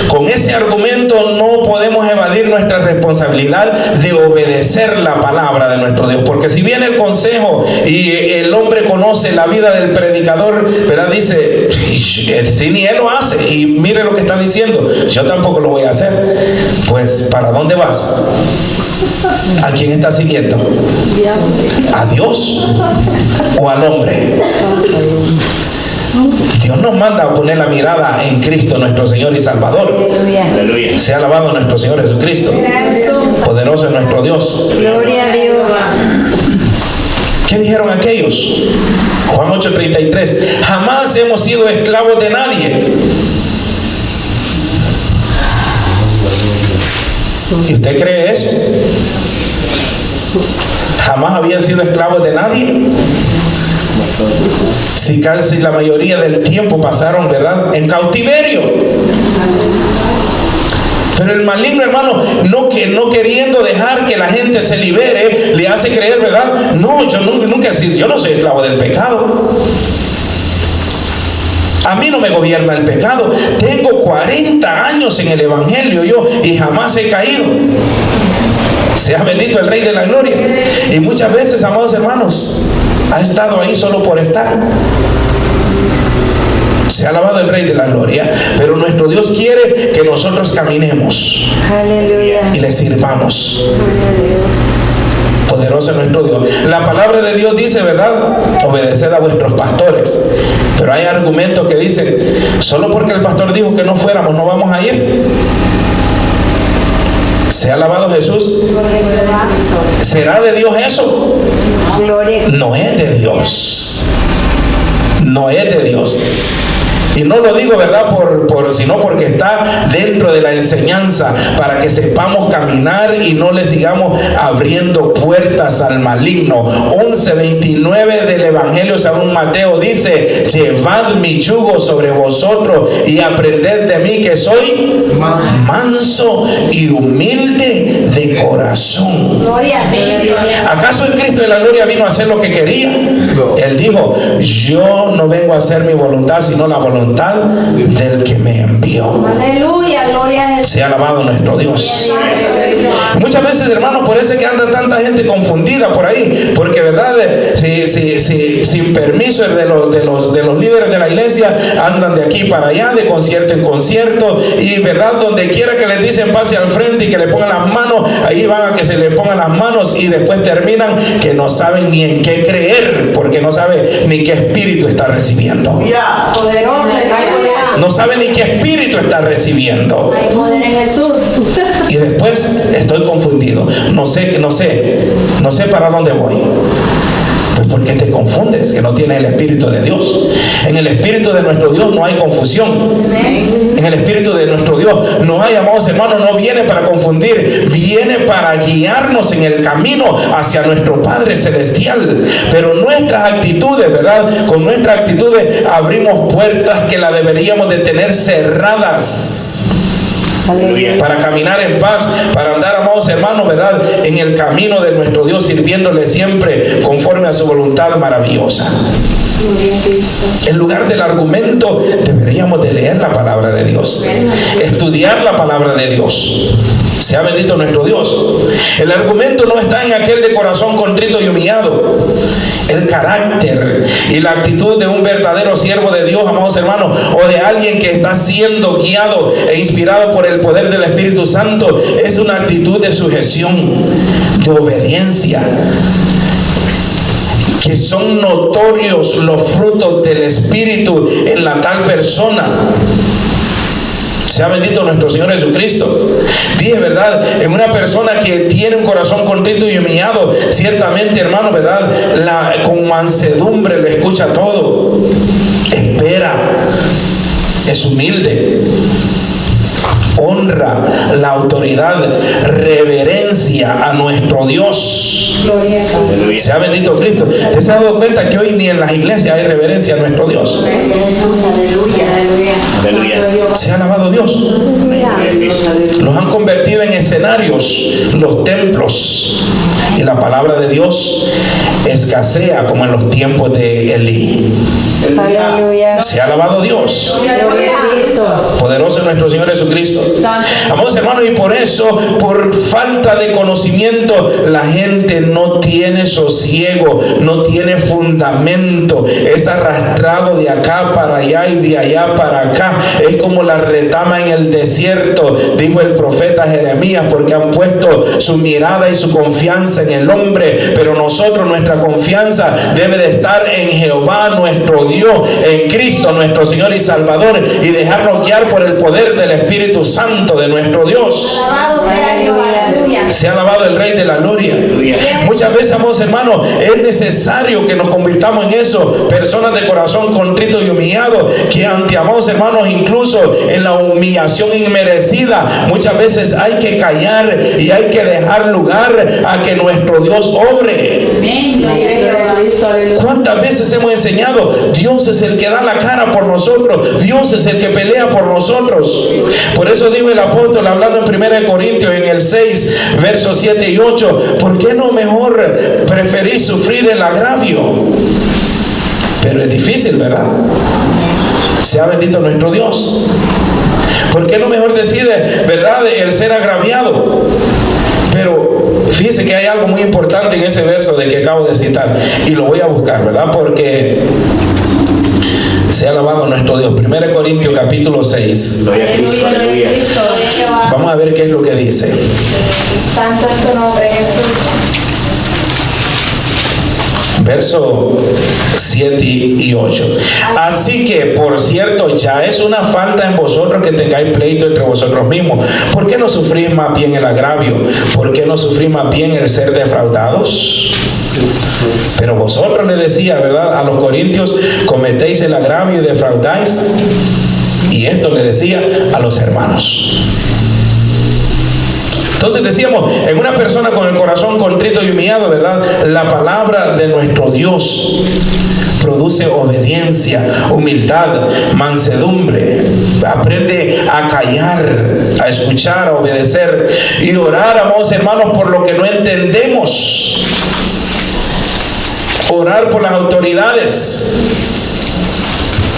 Con ese argumento no podemos evadir nuestra responsabilidad de obedecer la palabra de nuestro Dios, porque si viene el consejo y el hombre conoce la vida del predicador, ¿verdad? Dice, si ni él lo hace, y mire lo que está diciendo, yo tampoco lo voy a hacer. Pues, ¿para dónde vas? ¿A quién estás siguiendo? ¿A Dios o al hombre? Dios nos manda a poner la mirada en Cristo, nuestro Señor y Salvador. Aleluya. Sea alabado nuestro Señor Jesucristo. Poderoso es nuestro Dios. Gloria a Dios. ¿Qué dijeron aquellos? Juan 8:33. Jamás hemos sido esclavos de nadie. ¿Y usted cree eso? Jamás habían sido esclavos de nadie. Si casi la mayoría del tiempo pasaron, ¿verdad?, en cautiverio. Pero el maligno, hermano, no queriendo dejar que la gente se libere, le hace creer, ¿verdad? No, yo nunca he sido, yo no soy esclavo del pecado. A mí no me gobierna el pecado. Tengo 40 años en el Evangelio yo, y jamás he caído. Sea bendito el Rey de la Gloria. Y muchas veces, amados hermanos, ha estado ahí solo por estar. Se ha alabado el Rey de la Gloria. Pero nuestro Dios quiere que nosotros caminemos. Aleluya. Y le sirvamos. Poderoso es nuestro Dios. La palabra de Dios dice, ¿verdad? Obedeced a vuestros pastores. Pero hay argumentos que dicen, solo porque el pastor dijo que no fuéramos, no vamos a ir. Sea alabado Jesús. ¿Será de Dios eso? Gloria. No es de Dios. No es de Dios. Y no lo digo, ¿verdad?, sino porque está dentro de la enseñanza, para que sepamos caminar y no le sigamos abriendo puertas al maligno. 11:29 del Evangelio según Mateo dice: llevad mi yugo sobre vosotros y aprended de mí, que soy manso y humilde de corazón. Gloria a Dios. ¿Acaso el Cristo de la Gloria vino a hacer lo que quería? Él dijo: yo no vengo a hacer mi voluntad, sino la voluntad del que me envió. Aleluya, gloria a Jesús. Sea alabado nuestro Dios. Muchas veces, hermanos, por eso es que anda tanta gente confundida por ahí, porque, verdad, sin permiso de los líderes de la iglesia, andan de aquí para allá, de concierto en concierto, y, verdad, donde quiera que les dicen pase al frente y que le pongan las manos, ahí van a que se le pongan las manos, y después terminan que no saben ni en qué creer, porque no saben ni qué espíritu está recibiendo. Poderoso. No sabe ni qué espíritu está recibiendo. Hay poder en Jesús. Y después estoy confundido. No sé para dónde voy. Pues ¿por qué te confundes? Que no tienes el Espíritu de Dios. En el Espíritu de nuestro Dios no hay confusión. En el Espíritu de nuestro Dios no hay, amados hermanos, no viene para confundir, viene para guiarnos en el camino hacia nuestro Padre Celestial. Pero nuestras actitudes, ¿verdad? Con nuestras actitudes abrimos puertas que las deberíamos de tener cerradas. Aleluya. Para caminar en paz, para andar, amados hermanos, ¿verdad?, en el camino de nuestro Dios, sirviéndole siempre conforme a su voluntad maravillosa. En lugar del argumento, deberíamos de leer la palabra de Dios, estudiar la palabra de Dios. Sea bendito nuestro Dios. El argumento no está en aquel de corazón contrito y humillado. El carácter y la actitud de un verdadero siervo de Dios, amados hermanos, o de alguien que está siendo guiado e inspirado por el poder del Espíritu Santo, es una actitud de sujeción, de obediencia, que son notorios los frutos del Espíritu en la tal persona. Sea bendito nuestro Señor Jesucristo. Dije, ¿verdad? En una persona que tiene un corazón contrito y humillado, ciertamente, hermano, ¿verdad? Con mansedumbre lo escucha todo. Espera. Es humilde. Honra la autoridad, reverencia a nuestro Dios. Gloria. Sea bendito Cristo. ¿Te has dado cuenta que hoy ni en las iglesias hay reverencia a nuestro Dios? Aleluya. Se ha alabado Dios. Los han convertido en escenarios, los templos. Y la palabra de Dios escasea como en los tiempos de Elí. Aleluya. Se ha alabado Dios. Poderoso es nuestro Señor Jesucristo. Amados hermanos, y por eso, por falta de conocimiento, la gente no tiene sosiego, no tiene fundamento, es arrastrado de acá para allá y de allá para acá. Es como la retama en el desierto, dijo el profeta Jeremías, porque han puesto su mirada y su confianza en el hombre, pero nosotros, nuestra confianza debe de estar en Jehová nuestro Dios, en Cristo nuestro Señor y Salvador, y dejarnos guiar por el poder del Espíritu Santo de nuestro Dios. Alabado sea Dios. Aleluya. Se ha alabado el Rey de la Gloria. Muchas veces, amados hermanos, es necesario que nos convirtamos en eso, personas de corazón contrito y humillado, que ante, amados hermanos, incluso en la humillación inmerecida, muchas veces hay que callar y hay que dejar lugar a que nuestro Dios obre. ¿Cuántas veces hemos enseñado? Dios es el que da la cara por nosotros, Dios es el que pelea por nosotros. Por eso dijo el apóstol, hablando en 1 Corintios en el 6 versos 7 y 8, ¿por qué no mejor preferís sufrir el agravio? Pero es difícil, ¿verdad? Sea bendito nuestro Dios. ¿Por qué no mejor decide, verdad, el ser agraviado? Pero fíjese que hay algo muy importante en ese verso de que acabo de citar, y lo voy a buscar, ¿verdad? Porque se ha alabado nuestro Dios. 1 Corintios capítulo 6. Vamos a ver qué es lo que dice. Santo es tu nombre, Jesús. Verso 7 y 8. Así que, por cierto, ya es una falta en vosotros que tengáis pleito entre vosotros mismos. ¿Por qué no sufrís más bien el agravio? ¿Por qué no sufrís más bien el ser defraudados? Pero vosotros, le decía, ¿verdad?, a los corintios, cometéis el agravio y defraudáis. Y esto le decía a los hermanos. Entonces decíamos, en una persona con el corazón contrito y humillado, ¿verdad?, la palabra de nuestro Dios produce obediencia, humildad, mansedumbre. Aprende a callar, a escuchar, a obedecer y orar, amados hermanos, por lo que no entendemos. Orar por las autoridades.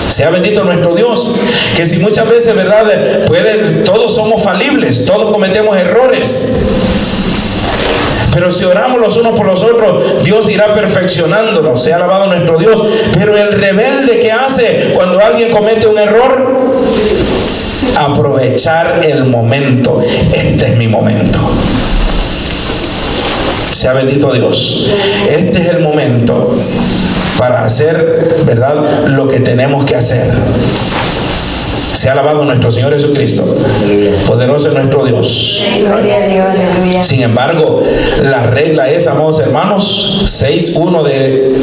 Sea bendito nuestro Dios, que si muchas veces, ¿verdad?, todos somos falibles, todos cometemos errores, pero si oramos los unos por los otros, Dios irá perfeccionándonos. Sea alabado nuestro Dios. Pero el rebelde, ¿qué hace cuando alguien comete un error? Aprovechar el momento. Este es mi momento. Sea bendito Dios. Este es el momento para hacer, ¿verdad?, lo que tenemos que hacer. Sea alabado nuestro Señor Jesucristo. Poderoso es nuestro Dios. Gloria a Dios, aleluya. Sin embargo, la regla es, amados hermanos, 6:1 de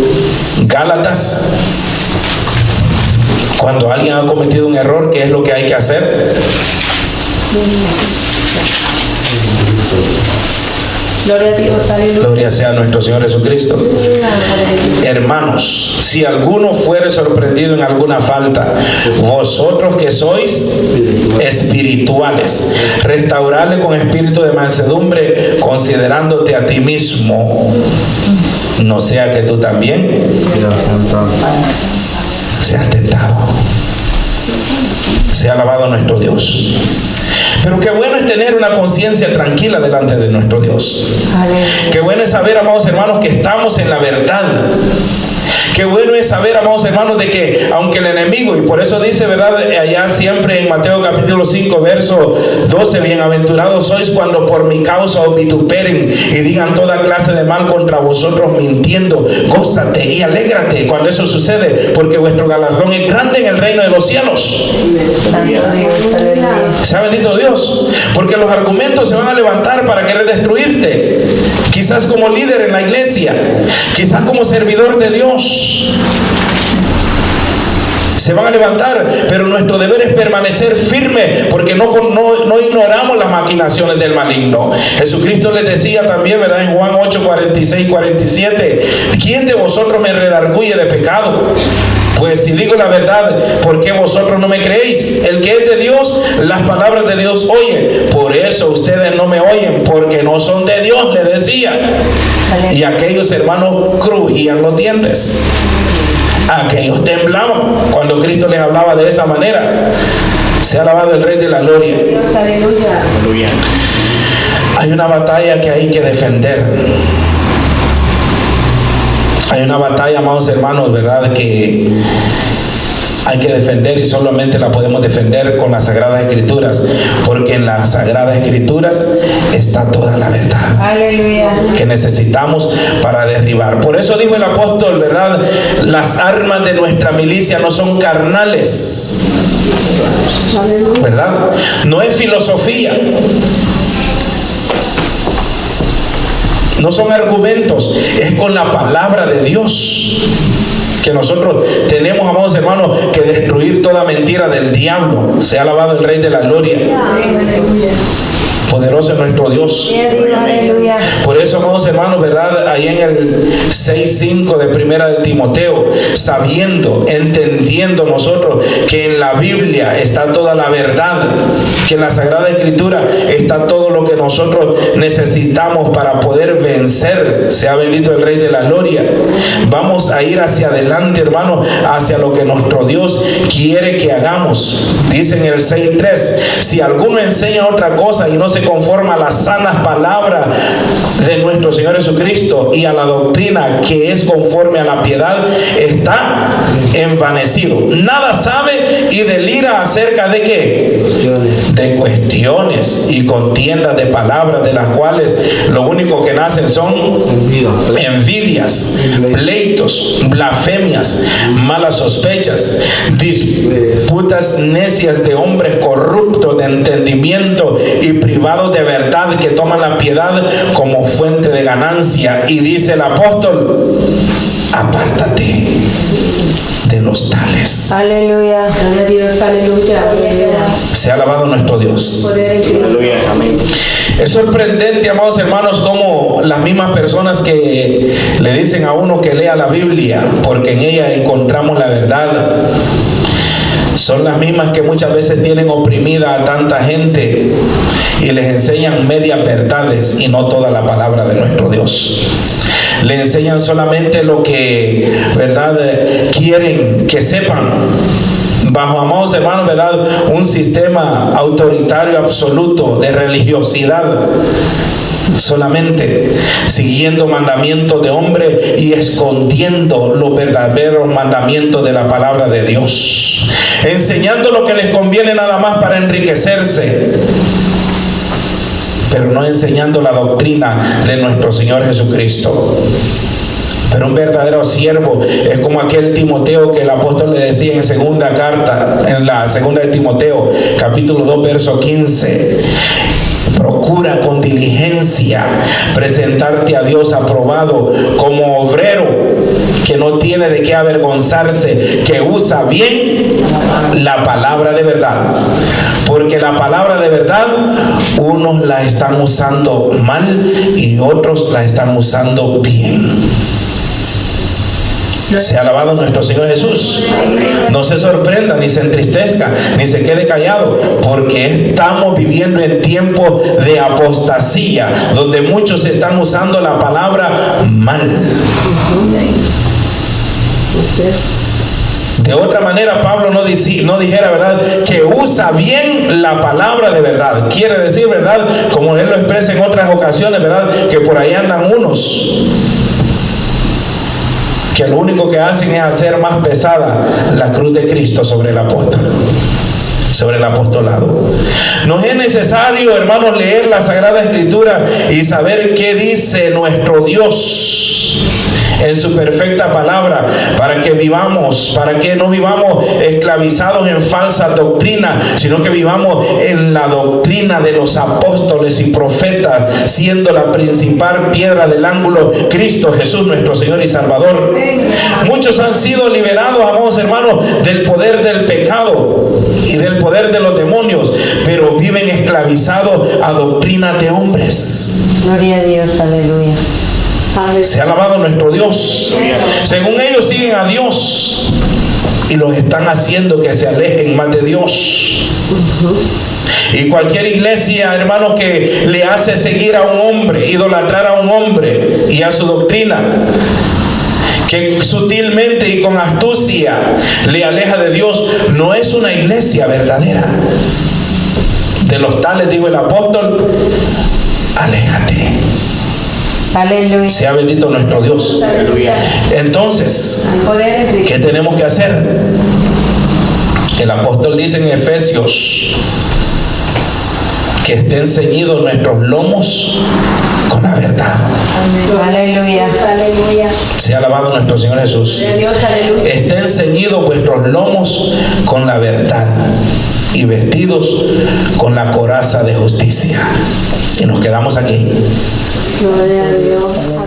Gálatas. Cuando alguien ha cometido un error, ¿qué es lo que hay que hacer? Gloria a Dios, aleluya. Gloria sea a nuestro Señor Jesucristo. Hermanos, si alguno fuere sorprendido en alguna falta, vosotros que sois espirituales, restaurarle con espíritu de mansedumbre, considerándote a ti mismo, no sea que tú también seas tentado. Sea alabado nuestro Dios. Pero qué bueno es tener una conciencia tranquila delante de nuestro Dios. Qué bueno es saber, amados hermanos, que estamos en la verdad. Qué bueno es saber, amados hermanos, de que aunque el enemigo, y por eso dice, ¿verdad? Allá siempre en Mateo capítulo 5, verso 12, bienaventurados sois cuando por mi causa os vituperen y digan toda clase de mal contra vosotros mintiendo. Gózate y alégrate cuando eso sucede, porque vuestro galardón es grande en el reino de los cielos. Sea bendito Dios, porque los argumentos se van a levantar para querer destruirte. Quizás como líder en la iglesia, quizás como servidor de Dios. Se van a levantar, pero nuestro deber es permanecer firme, porque no ignoramos las maquinaciones del maligno. Jesucristo les decía también, ¿verdad? En Juan 8, 46 y 47, ¿quién de vosotros me redarguye de pecado? Pues si digo la verdad, ¿por qué vosotros no me creéis? El que es de Dios, las palabras de Dios oye. Por eso ustedes no me oyen, porque no son de Dios, le decía. Y aquellos hermanos crujían los dientes. Aquellos temblaban cuando Cristo les hablaba de esa manera. Sea alabado el Rey de la Gloria. Aleluya. Hay una batalla que hay que defender. Hay una batalla, amados hermanos, ¿verdad? Que hay que defender, y solamente la podemos defender con las Sagradas Escrituras, porque en las Sagradas Escrituras está toda la verdad. Aleluya. Que necesitamos para derribar. Por eso dijo el apóstol, ¿verdad? Las armas de nuestra milicia no son carnales, ¿verdad? No es filosofía. No son argumentos, es con la palabra de Dios que nosotros tenemos, amados hermanos, que destruir toda mentira del diablo. Sea alabado el Rey de la Gloria. Poderoso es nuestro Dios. Aleluya. Por eso, amados hermanos, ¿verdad? Ahí en el 6:5 de Primera de Timoteo, sabiendo, entendiendo nosotros que en la Biblia está toda la verdad, que en la Sagrada Escritura está todo lo que nosotros necesitamos para poder vencer. Sea bendito el Rey de la Gloria. Vamos a ir hacia adelante, hermanos, hacia lo que nuestro Dios quiere que hagamos. Dice en el 6:3, si alguno enseña otra cosa y no se conforma a las sanas palabras de nuestro Señor Jesucristo y a la doctrina que es conforme a la piedad, está envanecido. Nada sabe y delira acerca de ¿qué? De cuestiones y contiendas de palabras, de las cuales lo único que nacen son envidias, pleitos, blasfemias, malas sospechas, disputas necias de hombres corruptos de entendimiento y privados de verdad, que toman la piedad como fuente de ganancia. Y dice el apóstol, apártate de los tales. Aleluya. Gloria a Dios. Aleluya. Sea alabado nuestro Dios. Aleluya. Amén. Es sorprendente, amados hermanos, como las mismas personas que le dicen a uno que lea la Biblia, porque en ella encontramos la verdad, son las mismas que muchas veces tienen oprimida a tanta gente y les enseñan medias verdades y no toda la palabra de nuestro Dios. Le enseñan solamente lo que, ¿verdad?, quieren que sepan, bajo, amados hermanos, ¿verdad?, un sistema autoritario absoluto de religiosidad, solamente siguiendo mandamientos de hombre y escondiendo los verdaderos mandamientos de la palabra de Dios, enseñando lo que les conviene nada más para enriquecerse, pero no enseñando la doctrina de nuestro Señor Jesucristo. Pero un verdadero siervo es como aquel Timoteo que el apóstol le decía en segunda carta, en la segunda de Timoteo, capítulo 2, verso 15. Procura con diligencia presentarte a Dios aprobado como obrero que no tiene de qué avergonzarse, que usa bien la palabra de verdad. Porque la palabra de verdad, unos la están usando mal y otros la están usando bien. Sea alabado nuestro Señor Jesús. No se sorprenda, ni se entristezca, ni se quede callado, porque estamos viviendo en tiempos de apostasía, donde muchos están usando la palabra mal. De otra manera, Pablo no dijera, ¿verdad?, que usa bien la palabra de verdad. Quiere decir, ¿verdad?, como él lo expresa en otras ocasiones, ¿verdad?, que por ahí andan unos que lo único que hacen es hacer más pesada la cruz de Cristo sobre el apóstol, sobre el apostolado. Nos es necesario, hermanos, leer la Sagrada Escritura y saber qué dice nuestro Dios en su perfecta palabra, para que vivamos, para que no vivamos esclavizados en falsa doctrina, sino que vivamos en la doctrina de los apóstoles y profetas, siendo la principal piedra del ángulo Cristo Jesús, nuestro Señor y Salvador. Muchos han sido liberados, amados hermanos, del poder del pecado y del poder de los demonios, pero viven esclavizados a doctrinas de hombres. Gloria a Dios, aleluya. Se ha alabado nuestro Dios. Según ellos siguen a Dios y los están haciendo que se alejen más de Dios. Y cualquier iglesia, hermanos, que le hace seguir a un hombre, idolatrar a un hombre y a su doctrina, que sutilmente y con astucia le aleja de Dios, no es una iglesia verdadera. De los tales, dijo el apóstol, aléjate. Aleluya. Sea bendito nuestro Dios. Aleluya. Entonces, ¿qué tenemos que hacer? El apóstol dice en Efesios que estén ceñidos nuestros lomos con la verdad. Aleluya. Aleluya. Sea alabado nuestro Señor Jesús. Dios, aleluya. Estén ceñidos vuestros lomos con la verdad y vestidos con la coraza de justicia. Y nos quedamos aquí. Gloria a Dios.